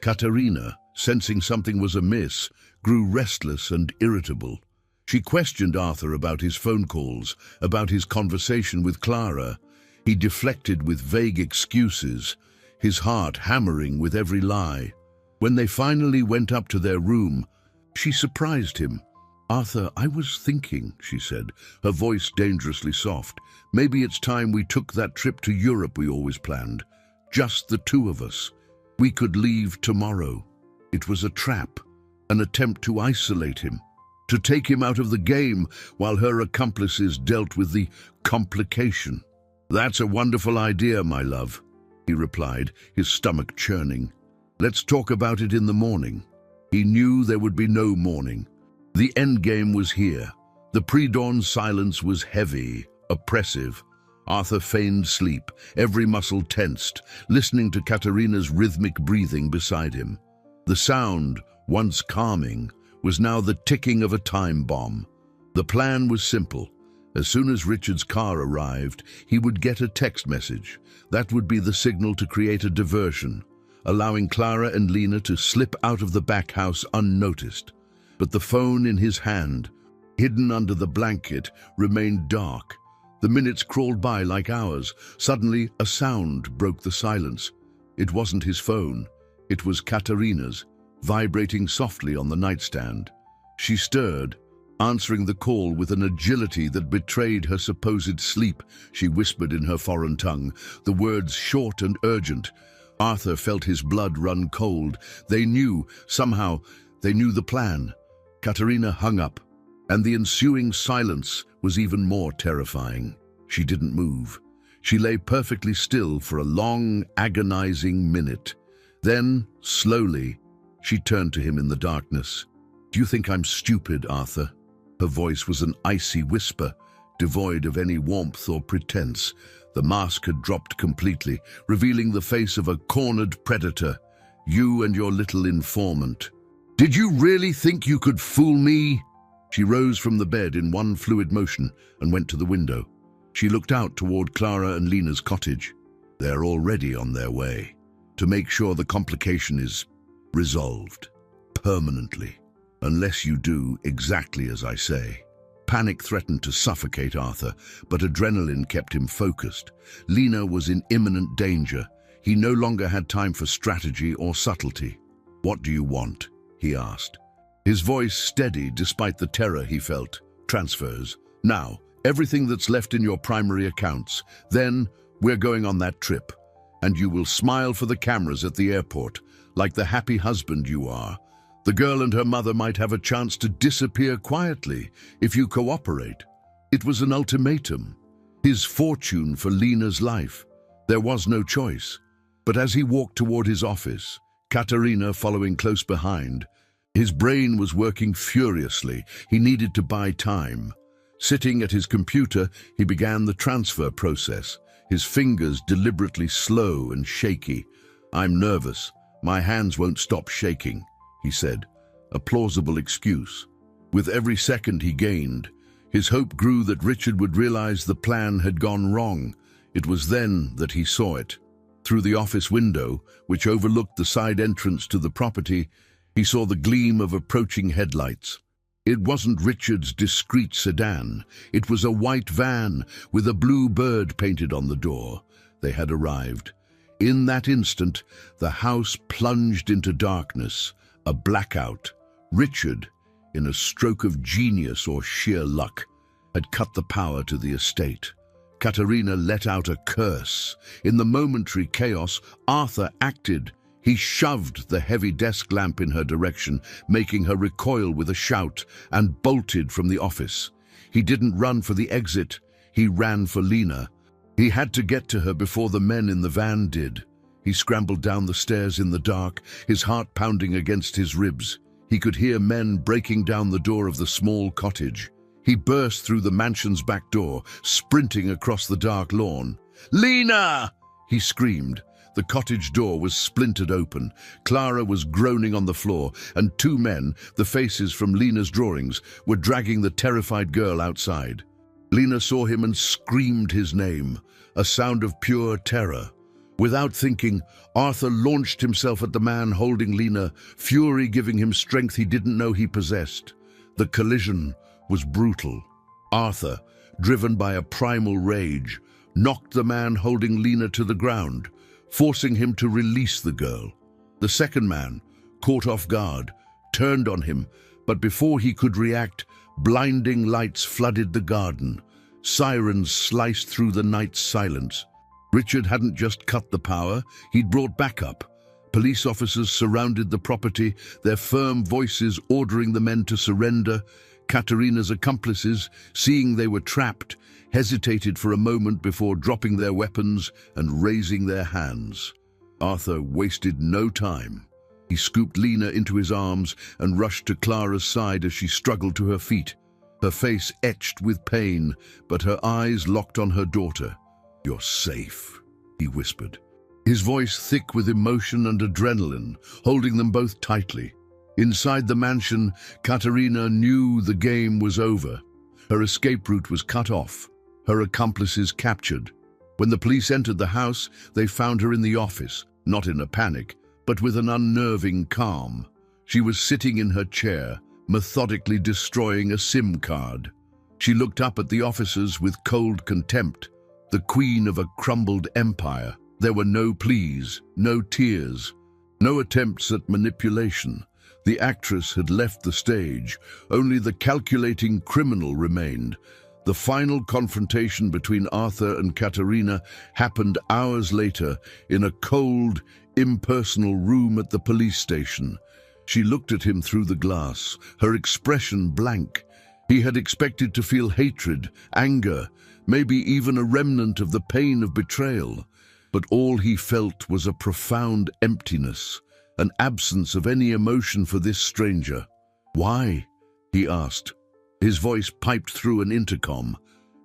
Katerina, sensing something was amiss, grew restless and irritable. She questioned Arthur about his phone calls, about his conversation with Clara. He deflected with vague excuses, his heart hammering with every lie. When they finally went up to their room, she surprised him. "Arthur, I was thinking," she said, her voice dangerously soft. "Maybe it's time we took that trip to Europe we always planned. Just the two of us. We could leave tomorrow." It was a trap, an attempt to isolate him, to take him out of the game while her accomplices dealt with the complication. "That's a wonderful idea, my love," he replied, his stomach churning. "Let's talk about it in the morning." He knew there would be no morning. The endgame was here. The pre-dawn silence was heavy, oppressive. Arthur feigned sleep, every muscle tensed, listening to Katerina's rhythmic breathing beside him. The sound, once calming, was now the ticking of a time bomb. The plan was simple. As soon as Richard's car arrived, he would get a text message. That would be the signal to create a diversion, allowing Clara and Lena to slip out of the back house unnoticed. But the phone in his hand, hidden under the blanket, remained dark. The minutes crawled by like hours. Suddenly, a sound broke the silence. It wasn't his phone. It was Katerina's, vibrating softly on the nightstand. She stirred, answering the call with an agility that betrayed her supposed sleep. She whispered in her foreign tongue, the words short and urgent. Arthur felt his blood run cold. They knew, somehow, they knew the plan. Katerina hung up, and the ensuing silence was even more terrifying. She didn't move. She lay perfectly still for a long, agonizing minute. Then, slowly, she turned to him in the darkness. "Do you think I'm stupid, Arthur?" Her voice was an icy whisper, devoid of any warmth or pretense. The mask had dropped completely, revealing the face of a cornered predator. "You and your little informant. Did you really think you could fool me?" She rose from the bed in one fluid motion and went to the window. She looked out toward Clara and Lena's cottage. They're already on their way, to make sure the complication is resolved permanently, unless you do exactly as I say. Panic threatened to suffocate Arthur, but adrenaline kept him focused. Lena was in imminent danger. He no longer had time for strategy or subtlety. "What do you want?" he asked. His voice steady despite the terror he felt. "Transfers. Now, everything that's left in your primary accounts. Then, we're going on that trip. And you will smile for the cameras at the airport, like the happy husband you are. The girl and her mother might have a chance to disappear quietly if you cooperate." It was an ultimatum. His fortune for Lena's life. There was no choice. But as he walked toward his office, Katerina following close behind, his brain was working furiously. He needed to buy time. Sitting at his computer, he began the transfer process, his fingers deliberately slow and shaky. "I'm nervous. My hands won't stop shaking," he said, a plausible excuse. With every second he gained, his hope grew that Richard would realize the plan had gone wrong. It was then that he saw it. Through the office window, which overlooked the side entrance to the property, he saw the gleam of approaching headlights. It wasn't Richard's discreet sedan. It was a white van with a blue bird painted on the door. They had arrived. In that instant, the house plunged into darkness, a blackout. Richard, in a stroke of genius or sheer luck, had cut the power to the estate. Katerina let out a curse. In the momentary chaos, Arthur acted. He shoved the heavy desk lamp in her direction, making her recoil with a shout, and bolted from the office. He didn't run for the exit. He ran for Lena. He had to get to her before the men in the van did. He scrambled down the stairs in the dark, his heart pounding against his ribs. He could hear men breaking down the door of the small cottage. He burst through the mansion's back door, sprinting across the dark lawn. "Lena!" he screamed. The cottage door was splintered open. Clara was groaning on the floor, and two men, the faces from Lena's drawings, were dragging the terrified girl outside. Lena saw him and screamed his name, a sound of pure terror. Without thinking, Arthur launched himself at the man holding Lena, fury giving him strength he didn't know he possessed. The collision was brutal. Arthur, driven by a primal rage, knocked the man holding Lena to the ground, forcing him to release the girl. The second man, caught off guard, turned on him, but before he could react, blinding lights flooded the garden. Sirens sliced through the night's silence. Richard hadn't just cut the power, he'd brought backup. Police officers surrounded the property, their firm voices ordering the men to surrender. Katerina's accomplices, seeing they were trapped, hesitated for a moment before dropping their weapons and raising their hands. Arthur wasted no time. He scooped Lena into his arms and rushed to Clara's side as she struggled to her feet. Her face etched with pain, but her eyes locked on her daughter. "You're safe," he whispered, his voice thick with emotion and adrenaline, holding them both tightly. Inside the mansion, Katerina knew the game was over. Her escape route was cut off, her accomplices captured. When the police entered the house, they found her in the office, not in a panic, but with an unnerving calm. She was sitting in her chair, methodically destroying a SIM card. She looked up at the officers with cold contempt, the queen of a crumbled empire. There were no pleas, no tears, no attempts at manipulation. The actress had left the stage. Only the calculating criminal remained. The final confrontation between Arthur and Katerina happened hours later in a cold, impersonal room at the police station. She looked at him through the glass, her expression blank. He had expected to feel hatred, anger, maybe even a remnant of the pain of betrayal. But all he felt was a profound emptiness, an absence of any emotion for this stranger. "Why?" he asked. His voice piped through an intercom.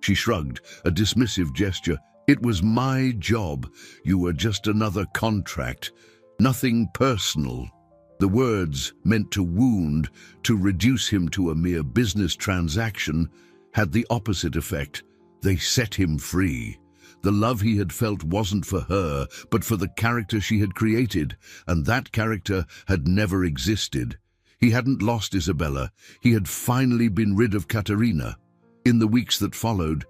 She shrugged, a dismissive gesture. "It was my job. You were just another contract. Nothing personal." The words, meant to wound, to reduce him to a mere business transaction, had the opposite effect. They set him free. The love he had felt wasn't for her, but for the character she had created, and that character had never existed. He hadn't lost Isabella. He had finally been rid of Katerina. In the weeks that followed,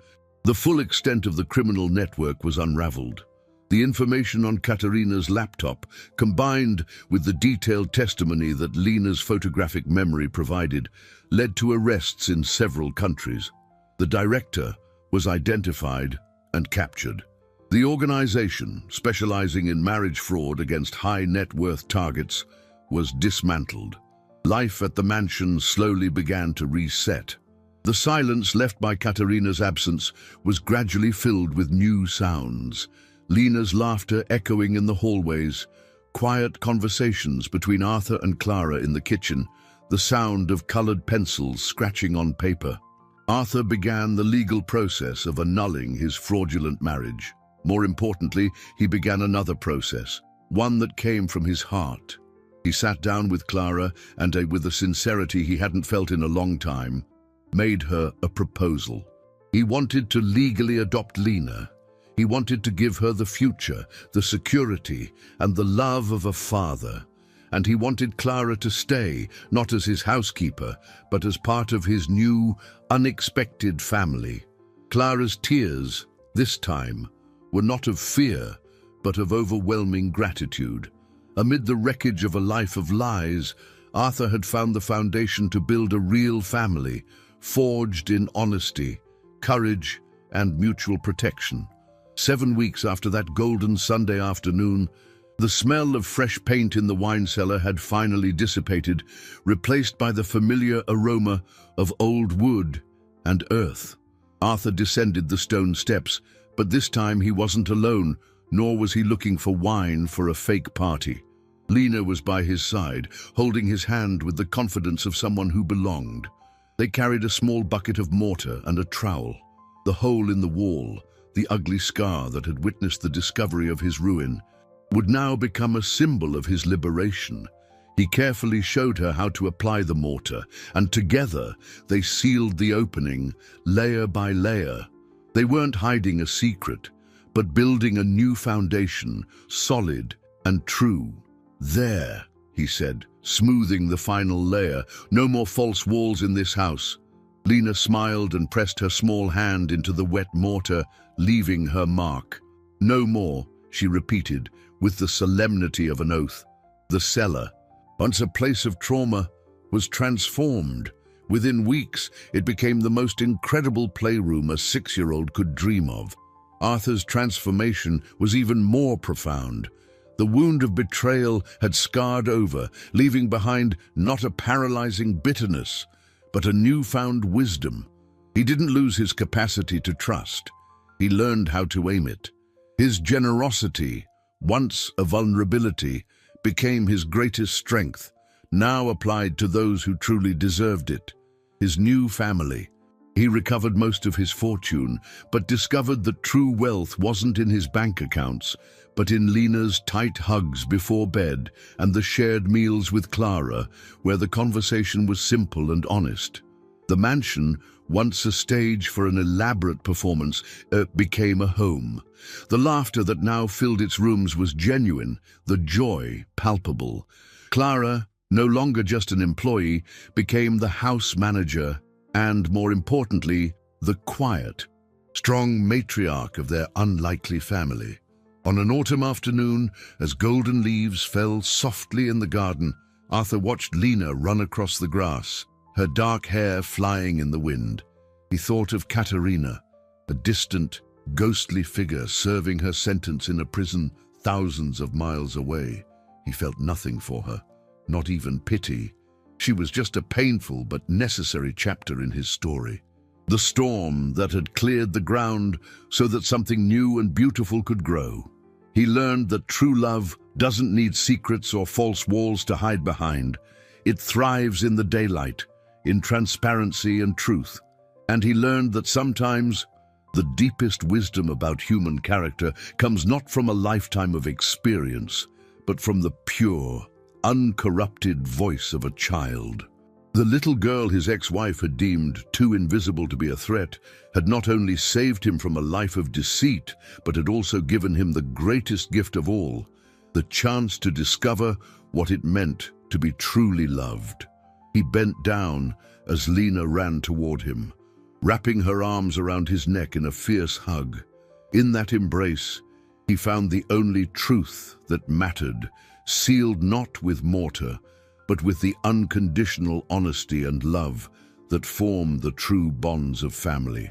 the full extent of the criminal network was unraveled. The information on Katerina's laptop, combined with the detailed testimony that Lena's photographic memory provided, led to arrests in several countries. The director was identified and captured. The organization, specializing in marriage fraud against high net worth targets, was dismantled. Life at the mansion slowly began to reset. The silence left by Katerina's absence was gradually filled with new sounds. Lena's laughter echoing in the hallways, quiet conversations between Arthur and Clara in the kitchen, the sound of colored pencils scratching on paper. Arthur began the legal process of annulling his fraudulent marriage. More importantly, he began another process, one that came from his heart. He sat down with Clara and, with a sincerity he hadn't felt in a long time, made her a proposal. He wanted to legally adopt Lena. He wanted to give her the future, the security, and the love of a father. And he wanted Clara to stay, not as his housekeeper, but as part of his new, unexpected family. Clara's tears, this time, were not of fear, but of overwhelming gratitude. Amid the wreckage of a life of lies, Arthur had found the foundation to build a real family, forged in honesty, courage, and mutual protection. 7 weeks after that golden Sunday afternoon, the smell of fresh paint in the wine cellar had finally dissipated, replaced by the familiar aroma of old wood and earth. Arthur descended the stone steps, but this time he wasn't alone, nor was he looking for wine for a fake party. Lena was by his side, holding his hand with the confidence of someone who belonged. They carried a small bucket of mortar and a trowel. The hole in the wall, the ugly scar that had witnessed the discovery of his ruin, would now become a symbol of his liberation. He carefully showed her how to apply the mortar, and together they sealed the opening, layer by layer. They weren't hiding a secret, but building a new foundation, solid and true. "There," he said, smoothing the final layer. "No more false walls in this house." Lena smiled and pressed her small hand into the wet mortar, leaving her mark. "No more," she repeated, with the solemnity of an oath. The cellar, once a place of trauma, was transformed. Within weeks, it became the most incredible playroom a 6-year-old could dream of. Arthur's transformation was even more profound. The wound of betrayal had scarred over, leaving behind not a paralyzing bitterness, but a newfound wisdom. He didn't lose his capacity to trust. He learned how to aim it. His generosity, once a vulnerability, became his greatest strength, now applied to those who truly deserved it. His new family. He recovered most of his fortune, but discovered that true wealth wasn't in his bank accounts, but in Lena's tight hugs before bed and the shared meals with Clara, where the conversation was simple and honest. The mansion, once a stage for an elaborate performance, became a home. The laughter that now filled its rooms was genuine, the joy palpable. Clara, no longer just an employee, became the house manager and, more importantly, the quiet, strong matriarch of their unlikely family. On an autumn afternoon, as golden leaves fell softly in the garden, Arthur watched Lena run across the grass, her dark hair flying in the wind. He thought of Katerina, a distant, ghostly figure serving her sentence in a prison thousands of miles away. He felt nothing for her, not even pity. She was just a painful but necessary chapter in his story. The storm that had cleared the ground so that something new and beautiful could grow. He learned that true love doesn't need secrets or false walls to hide behind. It thrives in the daylight, in transparency and truth. And he learned that sometimes the deepest wisdom about human character comes not from a lifetime of experience, but from the pure, uncorrupted voice of a child. The little girl his ex-wife had deemed too invisible to be a threat had not only saved him from a life of deceit, but had also given him the greatest gift of all, the chance to discover what it meant to be truly loved. He bent down as Lena ran toward him, wrapping her arms around his neck in a fierce hug. In that embrace, he found the only truth that mattered, sealed not with mortar, but with the unconditional honesty and love that form the true bonds of family.